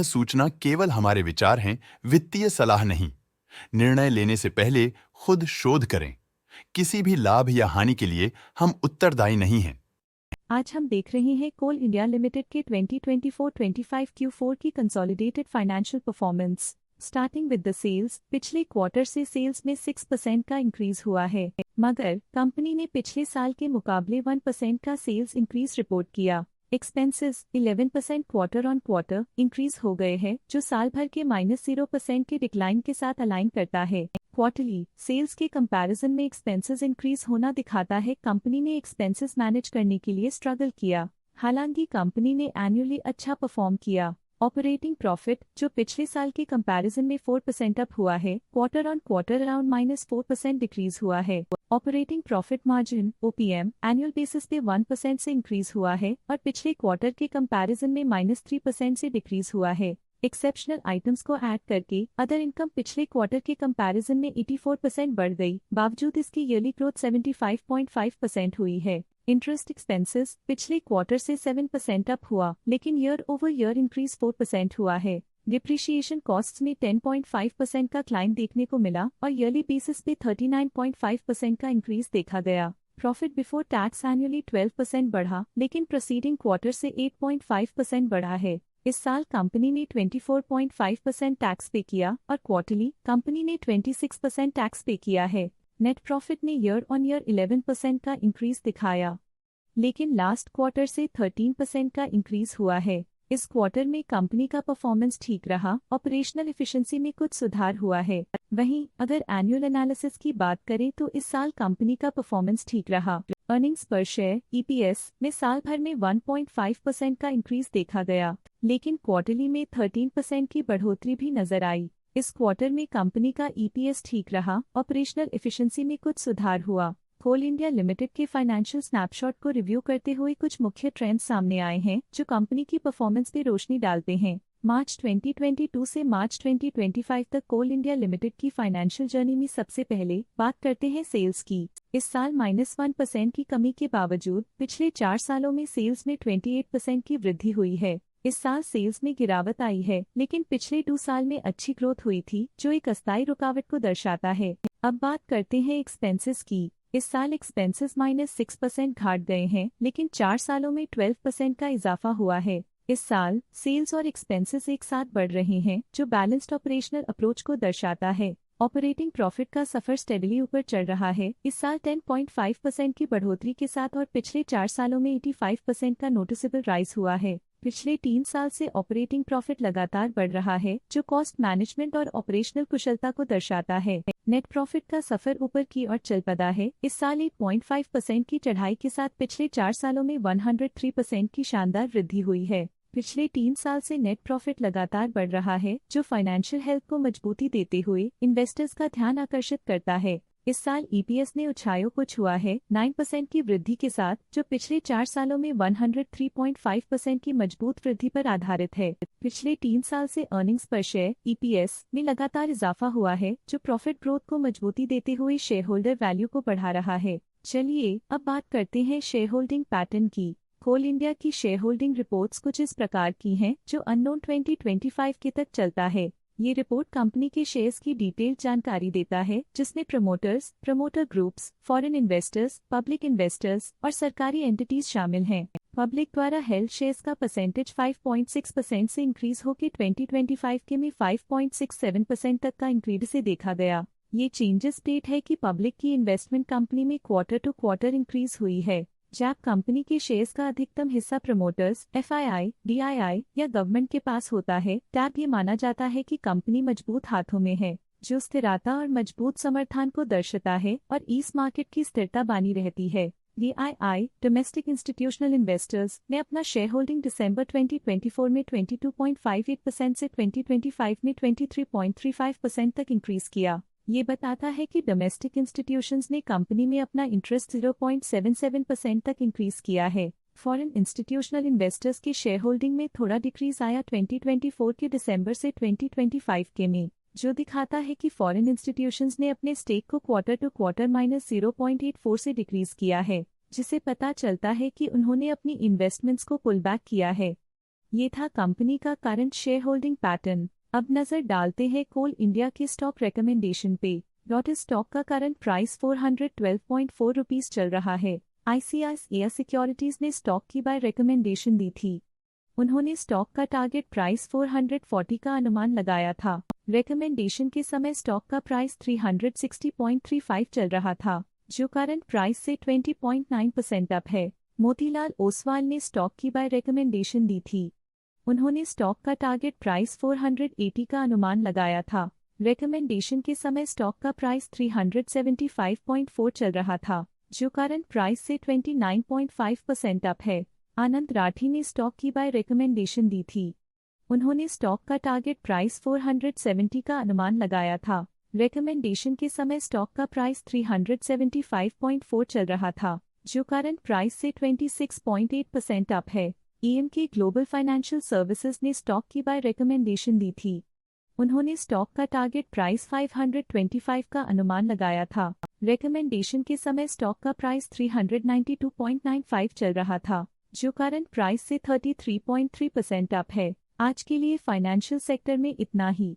सूचना केवल हमारे विचार हैं, वित्तीय सलाह नहीं। निर्णय लेने से पहले खुद शोध करें। किसी भी लाभ या हानि के लिए हम उत्तरदायी नहीं हैं। आज हम देख रहे हैं कोल इंडिया लिमिटेड के 2024-25 Q4 की consolidated financial performance. Starting with the sales, पिछले क्वार्टर से सेल्स में 6% का इंक्रीज हुआ है, मगर कंपनी ने पिछले साल के मुकाबले 1% का सेल्स इंक्रीज रिपोर्ट किया। Expenses 11% quarter on quarter increase हो गए हैं, जो साल भर के -0% के डिक्लाइन के साथ अलाइन करता है। क्वार्टरली सेल्स के कंपैरिजन में एक्सपेंसेस इंक्रीज होना दिखाता है कंपनी ने एक्सपेंसेस मैनेज करने के लिए स्ट्रगल किया। हालांकि कंपनी ने एनुअली अच्छा परफॉर्म किया। ऑपरेटिंग प्रॉफिट, जो पिछले साल के कंपैरिजन में 4% अप हुआ है, quarter on quarter around -4% decrease हुआ है। Operating profit margin OPM annual basis पे 1% से इंक्रीज हुआ है और पिछले क्वार्टर के कंपैरिजन में -3% से डिक्रीज हुआ है। एक्सेप्शनल आइटम्स को ऐड करके अदर इनकम पिछले क्वार्टर के कंपैरिजन में 84% बढ़ गई, बावजूद इसकी ईयरली ग्रोथ 75.5% हुई है। इंटरेस्ट एक्सपेंसेस पिछले क्वार्टर से 7% अप हुआ, लेकिन ईयर ओवर ईयर इंक्रीज 4% हुआ है। डिप्रिशिएशन कॉस्ट्स में 10.5% का क्लाइम देखने को मिला और ईयरली बेसिस पे 39.5% का इंक्रीज देखा गया। प्रॉफिट बिफोर टैक्स एनुअली 12% बढ़ा, लेकिन प्रोसीडिंग क्वार्टर से 8.5% बढ़ा है। इस साल कंपनी ने 24.5% टैक्स पे किया और क्वार्टरली कंपनी ने 26% टैक्स पे किया है। नेट प्रॉफिट ने ईयर ऑन ईयर 11% का इंक्रीज दिखाया, लेकिन लास्ट क्वार्टर से 13% का इंक्रीज हुआ है। इस क्वार्टर में कंपनी का परफॉर्मेंस ठीक रहा, ऑपरेशनल एफिशिएंसी में कुछ सुधार हुआ है। वहीं अगर एनुअल एनालिसिस की बात करें तो इस साल कंपनी का परफॉर्मेंस ठीक रहा। अर्निंग्स पर शेयर EPS में साल भर में 1.5% का इंक्रीज देखा गया, लेकिन क्वार्टरली में 13% की बढ़ोतरी भी नजर आई। इस क्वार्टर में कंपनी का EPS ठीक रहा, ऑपरेशनल एफिशिएंसी में कुछ सुधार हुआ। कोल इंडिया लिमिटेड के फाइनेंशियल स्नैपशॉट को रिव्यू करते हुए कुछ मुख्य ट्रेंड्स सामने आए हैं जो कंपनी की परफॉर्मेंस पे रोशनी डालते हैं। मार्च 2022 से मार्च 2025 तक कोल इंडिया लिमिटेड की फाइनेंशियल जर्नी में सबसे पहले बात करते हैं सेल्स की। इस साल -1% की कमी के बावजूद पिछले 4 सालों में सेल्स में 28% की वृद्धि हुई है। इस साल सेल्स में गिरावट आई है, लेकिन पिछले 2 साल में अच्छी ग्रोथ हुई थी, जो एक अस्थायी रुकावट को दर्शाता है। अब बात करते हैं एक्सपेंसेस की। इस साल एक्सपेंसेस -6% घाट गए हैं, लेकिन 4 सालों में 12% का इजाफा हुआ है। इस साल सेल्स और एक्सपेंसेस एक साथ बढ़ रहे हैं, जो बैलेंस्ड ऑपरेशनल अप्रोच को दर्शाता है। ऑपरेटिंग प्रॉफिट का सफर स्टेडली ऊपर चढ़ रहा है, इस साल 10.5% की बढ़ोतरी के साथ और पिछले 4 सालों में 85% का नोटिसेबल राइज हुआ है। पिछले 3 साल से ऑपरेटिंग प्रॉफिट लगातार बढ़ रहा है, जो कॉस्ट मैनेजमेंट और ऑपरेशनल कुशलता को दर्शाता है। नेट प्रॉफिट का सफर ऊपर की ओर चल पड़ा है, इस साल 8.5% की चढ़ाई के साथ पिछले 4 सालों में 103% की शानदार वृद्धि हुई है। पिछले 3 साल से नेट प्रॉफिट लगातार बढ़ रहा है, जो फाइनेंशियल हेल्थ को मजबूती देते हुए इन्वेस्टर्स का ध्यान आकर्षित करता है। इस साल EPS ने ऊंचाइयों को छुआ है 9% की वृद्धि के साथ, जो पिछले 4 सालों में 103.5% की मजबूत वृद्धि पर आधारित है। पिछले 3 साल से अर्निंग्स पर शेयर EPS में लगातार इजाफा हुआ है, जो प्रॉफिट ग्रोथ को मजबूती देते हुए शेयर होल्डर वैल्यू को बढ़ा रहा है। चलिए अब बात करते हैं शेयर होल्डिंग पैटर्न की। कोल इंडिया की शेयर होल्डिंग रिपोर्ट्स कुछ इस प्रकार की हैं, जो अननोन 2025 के तक चलता है। ये रिपोर्ट कंपनी के शेयर्स की डिटेल्ड जानकारी देता है, जिसमें promoters, promoter groups, foreign investors, public investors और सरकारी एंटिटीज शामिल हैं। पब्लिक द्वारा हेल्ड शेयर्स का परसेंटेज 5.6% से इंक्रीज होकर 2025 के में 5.67% तक का इंक्रीज से देखा गया। ये चेंजेस स्टेट है कि पब्लिक की इन्वेस्टमेंट कंपनी में क्वार्टर टू क्वार्टर इंक्रीज हुई है। जब कंपनी के शेयर्स का अधिकतम हिस्सा प्रमोटर्स, FII, DII या गवर्नमेंट के पास होता है, तब ये माना जाता है कि कंपनी मजबूत हाथों में है, जो स्थिरता और मजबूत समर्थन को दर्शाता है और इस मार्केट की स्थिरता बनी रहती है। DII, डोमेस्टिक इंस्टीट्यूशनल इन्वेस्टर्स, ने अपना शेयर होल्डिंग दिसंबर 2024 में 22.58% से 2025 में 23.35% तक इंक्रीज किया। ये बताता है कि डोमेस्टिक इंस्टीट्यूशंस ने कंपनी में अपना इंटरेस्ट 0.77% तक इंक्रीज किया है। फॉरेन इंस्टीट्यूशनल इन्वेस्टर्स की शेयर होल्डिंग में थोड़ा डिक्रीज आया 2024 के दिसंबर से 2025 के में, जो दिखाता है कि फॉरेन इंस्टीट्यूशंस ने अपने स्टेक को क्वार्टर टू क्वार्टर -0.84 से डिक्रीज किया है, जिससे पता चलता है कि उन्होंने अपनी इन्वेस्टमेंट्स को पुल बैक किया है। ये था कंपनी का करंट शेयर होल्डिंग पैटर्न। अब नजर डालते हैं कोल इंडिया के स्टॉक रिकमेंडेशन पे। लॉटस स्टॉक का करंट प्राइस 412.4 रुपीस चल रहा है। आईसीआईसीआई सिक्योरिटीज ने स्टॉक की बाय रिकमेंडेशन दी थी। उन्होंने स्टॉक का टारगेट प्राइस 440 का अनुमान लगाया था। रिकमेंडेशन के समय स्टॉक का प्राइस 360.35 चल रहा था, जो करंट प्राइस से 20.9% अप है। मोतीलाल ओसवाल ने स्टॉक की बाय रिकमेंडेशन दी थी। उन्होंने स्टॉक का टारगेट प्राइस 480 का अनुमान लगाया था। रिकमेंडेशन के समय स्टॉक का प्राइस 375.4 चल रहा था, जो करंट प्राइस से 29.5% अप है। आनंद राठी ने स्टॉक की बाय रिकमेंडेशन दी थी। उन्होंने स्टॉक का टारगेट प्राइस 470 का अनुमान लगाया था। रिकमेंडेशन के समय स्टॉक का प्राइस 375.4 चल रहा था, जो करंट प्राइस से 26.8% अप है। EMK ग्लोबल फाइनेंशियल सर्विसेज ने स्टॉक की बाय रिकमेंडेशन दी थी। उन्होंने स्टॉक का टारगेट प्राइस 525 का अनुमान लगाया था। रिकमेंडेशन के समय स्टॉक का प्राइस 392.95 चल रहा था, जो करंट प्राइस से 33.3% अप है। आज के लिए फाइनेंशियल सेक्टर में इतना ही।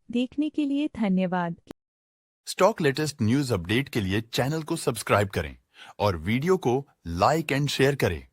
देखने के लिए धन्यवाद। स्टॉक लेटेस्ट न्यूज अपडेट के लिए चैनल को सब्सक्राइब करें और वीडियो को लाइक एंड शेयर करें।